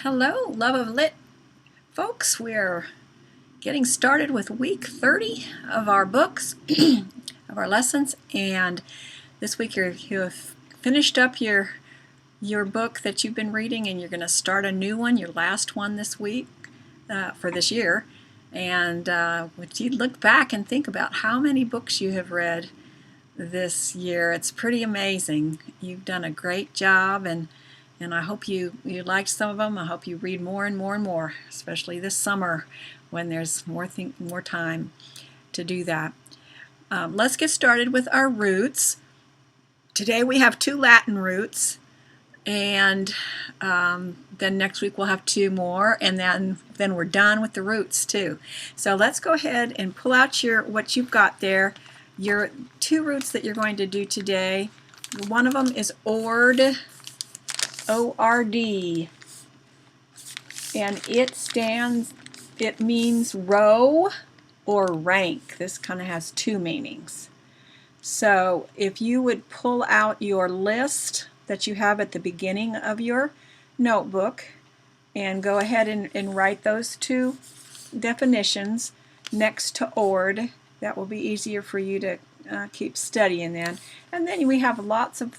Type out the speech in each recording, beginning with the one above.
Hello, Love of Lit folks. We're getting started with week 30 of our books, of our lessons, and this week you have finished up your book that you've been reading, and you're going to start a new one, your last one this week for this year. And would you look back and think about how many books you have read this year? It's pretty amazing. You've done a great job, and I hope you liked some of them. I hope you read more and more and more, especially this summer when there's more time to do that. Let's get started with our roots. Today we have 2 Latin roots, and then next week we'll have 2 more, and then we're done with the roots too. So let's go ahead and pull out what you've got there. Your 2 roots that you're going to do today. One of them is ord. O-R-D, and it means row or rank. This kind of has 2 meanings. So if you would pull out your list that you have at the beginning of your notebook and go ahead and write those 2 definitions next to ord, that will be easier for you to keep studying then. And then we have lots of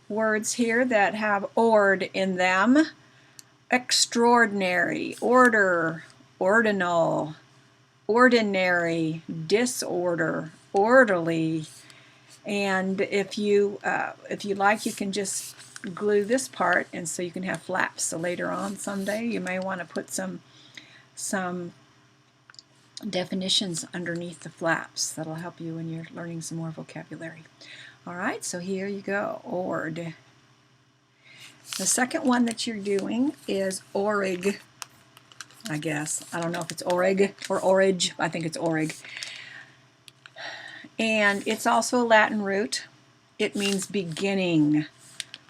words here that have ord in them. Extraordinary, order, ordinal, ordinary, disorder, orderly. And if you like, you can just glue this part, and so you can have flaps. So later on someday you may want to put some definitions underneath the flaps. That'll help you when you're learning some more vocabulary. All right, so here you go, ord. The second one that you're doing is orig, I guess. I don't know if it's orig or orage. I think it's orig. And it's also a Latin root. It means beginning,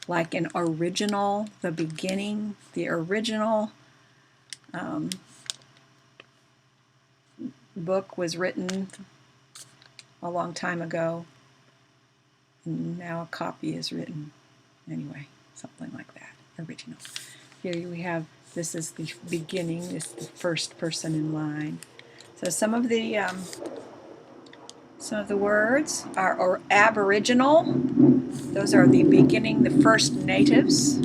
like an original, the beginning, the original book was written a long time ago. Now a copy is written. Anyway, something like that. Original. Here we have, this is the beginning, this is the first person in line. So some of the words are aboriginal. Those are the beginning, the first natives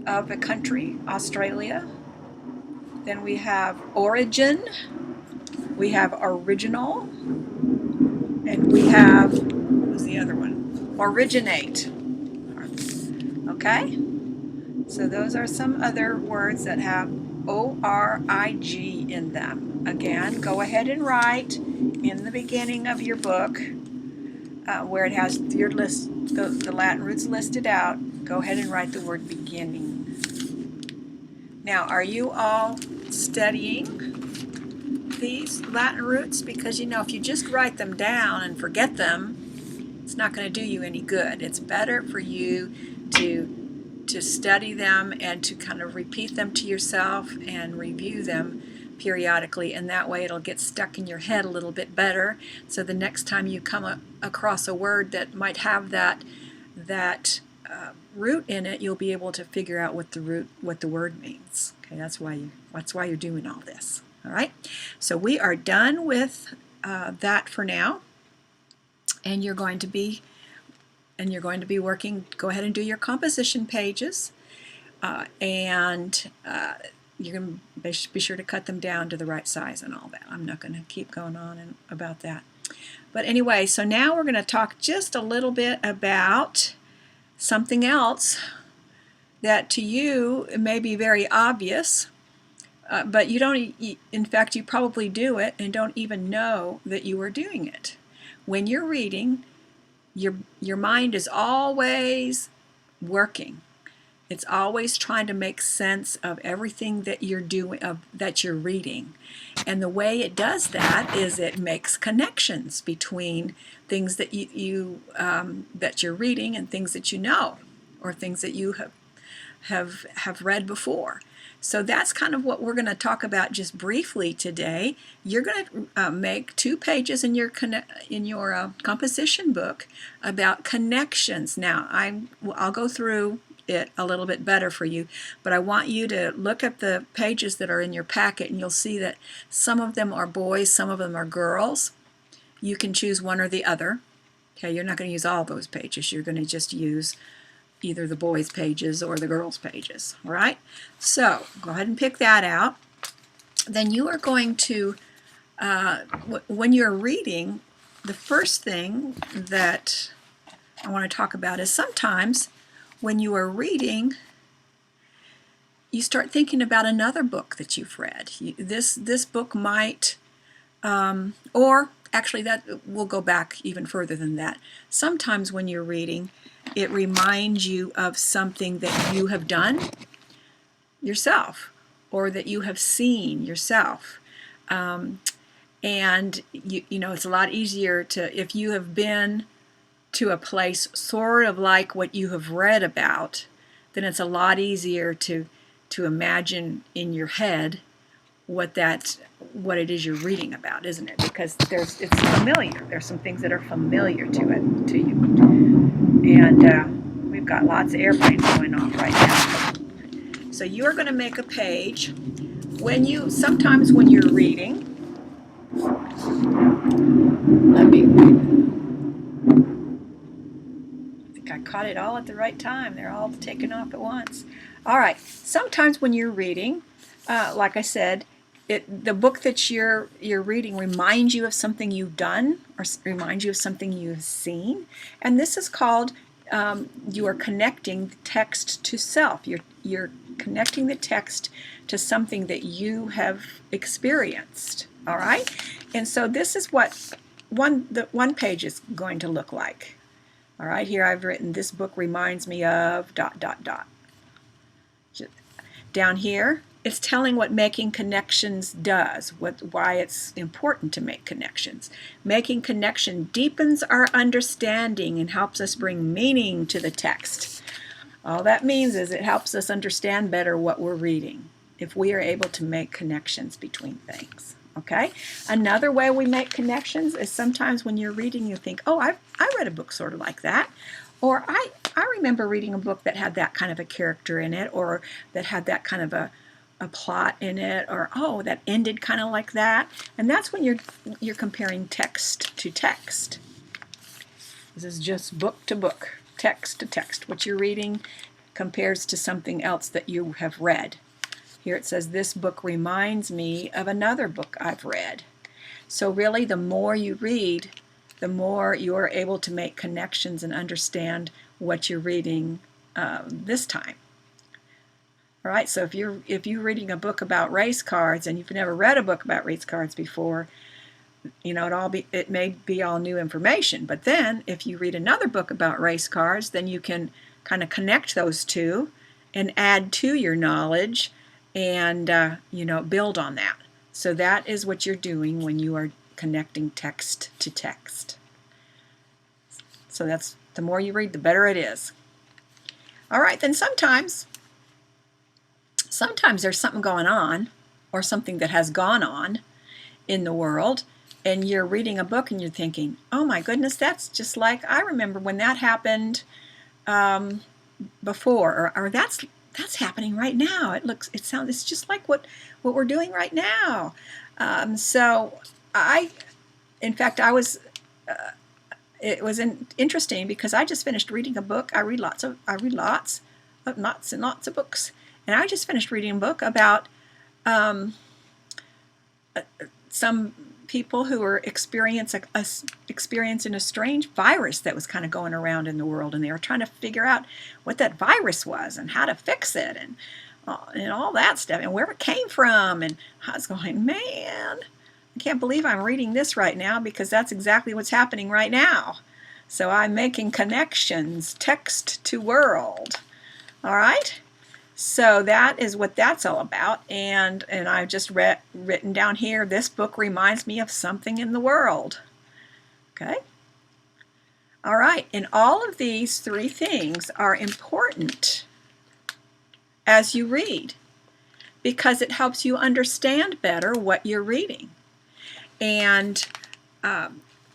of a country, Australia. Then we have origin, we have original, and we have, what was the other one? Originate. Okay? So those are some other words that have O-R-I-G in them. Again, go ahead and write in the beginning of your book where it has your list, the Latin roots listed out. Go ahead and write the word beginning. Now, are you all studying these Latin roots? Because if you just write them down and forget them, it's not going to do you any good. It's better for you to study them and to kind of repeat them to yourself and review them periodically, and that way it'll get stuck in your head a little bit better. So the next time you come across a word that might have that root in it, you'll be able to figure out what the word means. Okay, that's why you're doing all this. All right, so we are done with that for now, and you're going to be working. Go ahead and do your composition pages, and you're going to be sure to cut them down to the right size and all that. I'm not going to keep going on about that. But anyway, so now we're going to talk just a little bit about something else that to you may be very obvious, but you don't. In fact, you probably do it and don't even know that you are doing it. When you're reading, your mind is always working. It's always trying to make sense of everything that you're doing, that you're reading. And the way it does that is it makes connections between things that that you're reading and things that you know, or things that you have read before. So that's kind of what we're going to talk about just briefly today. You're going to make 2 pages in your composition book about connections. Now, I'll go through it a little bit better for you. But I want you to look at the pages that are in your packet, and you'll see that some of them are boys, some of them are girls. You can choose one or the other. Okay, you're not going to use all those pages. You're going to just use either the boys' pages or the girls' pages. All right? So go ahead and pick that out. Then you are going to, when you're reading, the first thing that I want to talk about is sometimes when you are reading, you start thinking about another book that you've read. This book might, or actually that will go back even further than that. Sometimes when you're reading, it reminds you of something that you have done yourself or that you have seen yourself. And you know, it's a lot easier to, if you have been to a place sort of like what you have read about, then it's a lot easier to imagine in your head what it is you're reading about, isn't it? Because it's familiar. There's some things that are familiar to you. And we've got lots of airplanes going off right now. So you're going to make a page. Sometimes when you're reading, I think I caught it all at the right time. They're all taking off at once. All right. Sometimes when you're reading, like I said, the book that you're reading reminds you of something you've done or reminds you of something you've seen. And this is called, you are connecting the text to self. You're connecting the text to something that you have experienced. All right? And so this is what one page is going to look like. All right, here I've written, this book reminds me of ... Down here, it's telling what making connections does, why it's important to make connections. Making connection deepens our understanding and helps us bring meaning to the text. All that means is it helps us understand better what we're reading if we are able to make connections between things. Okay? Another way we make connections is sometimes when you're reading, you think, oh, I read a book sort of like that. Or I remember reading a book that had that kind of a character in it, or that had that kind of a plot in it, or oh, that ended kind of like that. And that's when you're comparing text to text. This is just book to book, text to text. What you're reading compares to something else that you have read. Here it says, this book reminds me of another book I've read. So really, the more you read, the more you're able to make connections and understand what you're reading this time. All right, so if you're reading a book about race cards and you've never read a book about race cards before, you know, it may be all new information. But then if you read another book about race cards, then you can kind of connect those two and add to your knowledge and you know, build on that. So that is what you're doing when you are connecting text to text. So that's, the more you read, the better it is. All right, then sometimes there's something going on, or something that has gone on in the world, and you're reading a book and you're thinking, oh my goodness, that's just like, I remember when that happened before, or that's happening right now. It's just like what we're doing right now. So in fact, it was interesting because I just finished reading a book. I read lots and lots of books, and I just finished reading a book about some people who were experiencing a strange virus that was kind of going around in the world, and they were trying to figure out what that virus was and how to fix it and all that stuff and where it came from. And I was going, man, I can't believe I'm reading this right now, because that's exactly what's happening right now. So I'm making connections, text to world. All right? So that is what that's all about. And I've just written down here, this book reminds me of something in the world. Okay? All right. And all of these three things are important as you read, because it helps you understand better what you're reading. And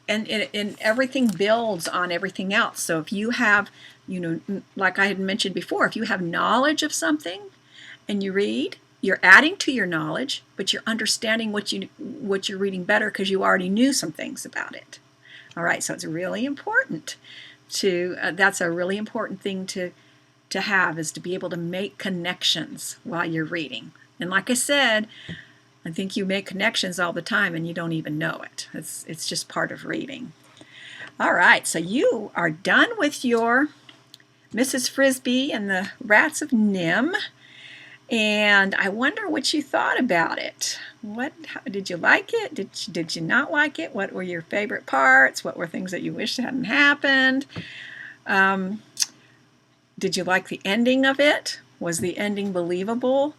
everything builds on everything else. So if you have like I had mentioned before, if you have knowledge of something and you read, you're adding to your knowledge, but you're understanding what you're reading better because you already knew some things about it. All right, so it's really important that's a really important thing to have, is to be able to make connections while you're reading. And like I said, I think you make connections all the time and you don't even know it. It's just part of reading. All right, so you are done with your Mrs. Frisby and the Rats of NIMH, and I wonder what you thought about it. Did you like it? Did you not like it? What were your favorite parts? What were things that you wish hadn't happened? Did you like the ending of it? Was the ending believable?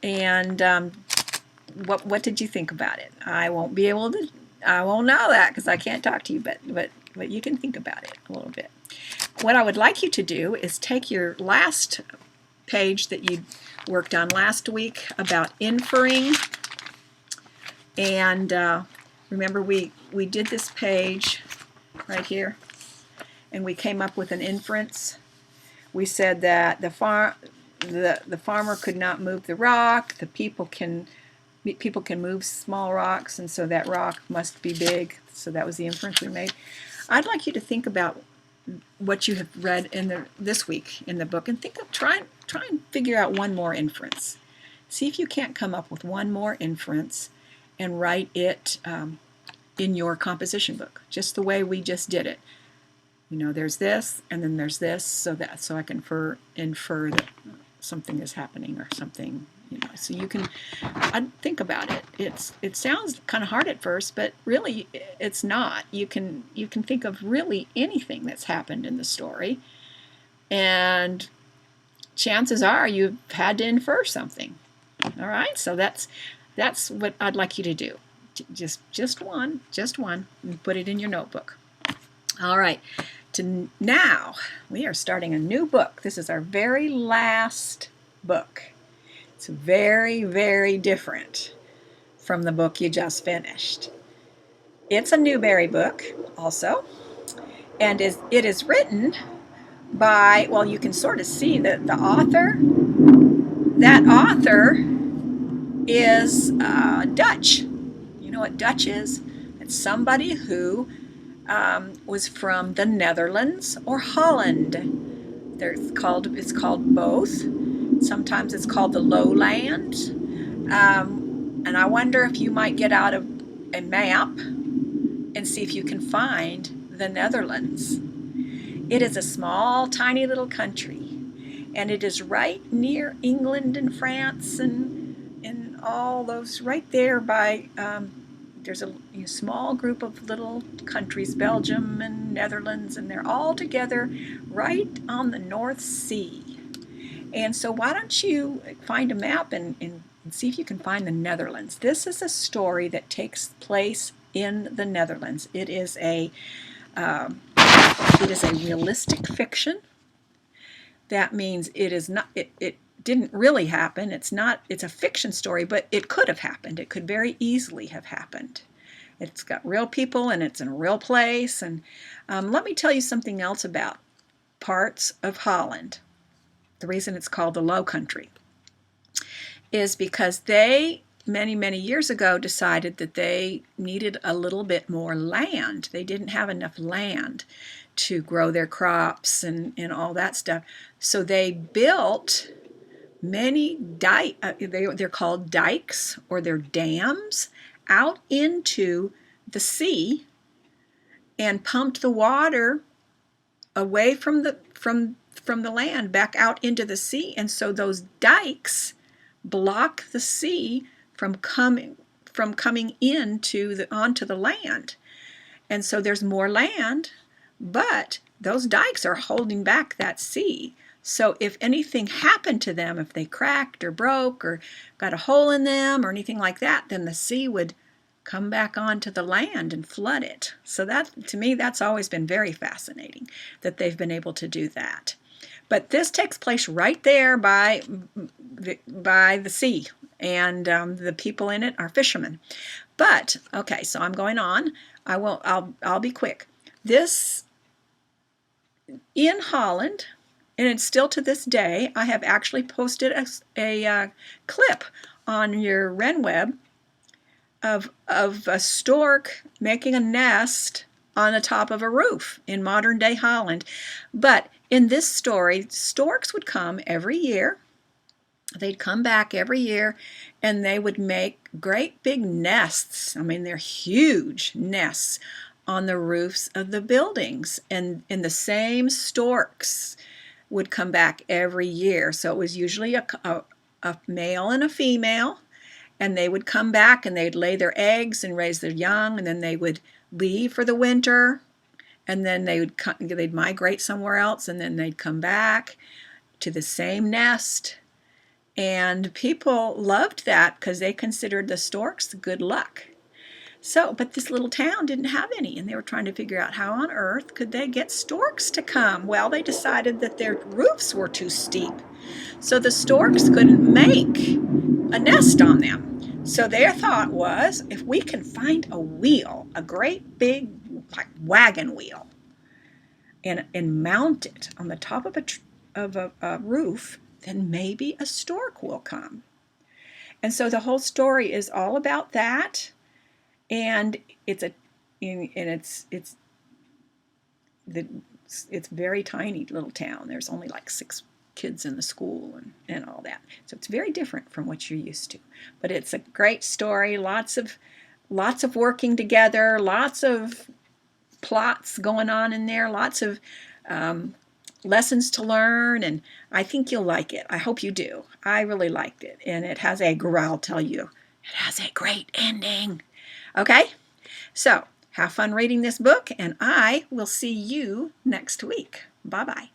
And what did you think about it? I won't know that because I can't talk to you, but you can think about it a little bit. What I would like you to do is take your last page that you worked on last week about inferring, and remember we did this page right here, and we came up with an inference. We said that the farmer could not move the rock. The people can move small rocks, and so that rock must be big. So that was the inference we made. I'd like you to think about what you have read this week in the book, and try and figure out one more inference. See if you can't come up with one more inference and write it in your composition book, just the way we just did it. There's this, and then there's this, so I can infer that something is happening or something. So you can think about it. It sounds kind of hard at first, but really it's not. You can think of really anything that's happened in the story, and chances are you've had to infer something. All right, so that's what I'd like you to do. Just one, and put it in your notebook. All right. Now we are starting a new book. This is our very last book. It's very, very different from the book you just finished. It's a Newbery book also, and it is written by, well, you can sort of see the author. That author is Dutch. You know what Dutch is? It's somebody who was from the Netherlands or Holland. It's called both. Sometimes it's called the Lowland. And I wonder if you might get out a map and see if you can find the Netherlands. It is a small, tiny little country, and it is right near England and France and all those, right there by, there's a small group of little countries, Belgium and Netherlands, and they're all together right on the North Sea. And so why don't you find a map and see if you can find the Netherlands. This is a story that takes place in the Netherlands. It is a realistic fiction. That means it is not. It didn't really happen. It's a fiction story, but it could have happened. It could very easily have happened. It's got real people and it's in a real place. And let me tell you something else about parts of Holland. The reason it's called the Low Country is because they, many, many years ago, decided that they needed a little bit more land. They didn't have enough land to grow their crops and all that stuff. So they built many they're called dikes, or they're dams, out into the sea, and pumped the water away from the land back out into the sea. And so those dikes block the sea from coming onto the land. And so there's more land, but those dikes are holding back that sea. So if anything happened to them, if they cracked or broke or got a hole in them or anything like that, then the sea would come back onto the land and flood it. So that, to me, that's always been very fascinating, that they've been able to do that. But this takes place right there by the sea, and the people in it are fishermen. But okay, so I'm going on. I'll be quick. This in Holland, and it's still to this day, I have actually posted a clip on your RenWeb of a stork making a nest on the top of a roof in modern day Holland. But in this story, storks would come every year. They'd come back every year and they would make great big nests. I mean, they're huge nests on the roofs of the buildings. And the same storks would come back every year. So it was usually a male and a female. And they would come back and they'd lay their eggs and raise their young, and then they would leave for the winter, and then they'd migrate somewhere else, and then they'd come back to the same nest. And people loved that because they considered the storks good luck. So, but this little town didn't have any, and they were trying to figure out how on earth could they get storks to come. Well, they decided that their roofs were too steep, so the storks couldn't make a nest on them. So their thought was, if we can find a wheel, a great big like wagon wheel, and mount it on the top of a roof, then maybe a stork will come. And so the whole story is all about that. And it's very tiny little town. There's only like 6 kids in the school and all that. So it's very different from what you're used to. But it's a great story. Lots of working together. Lots of plots going on in there. Lots of lessons to learn. And I think you'll like it. I hope you do. I really liked it. And I'll tell you, it has a great ending. Okay, so have fun reading this book, and I will see you next week. Bye-bye.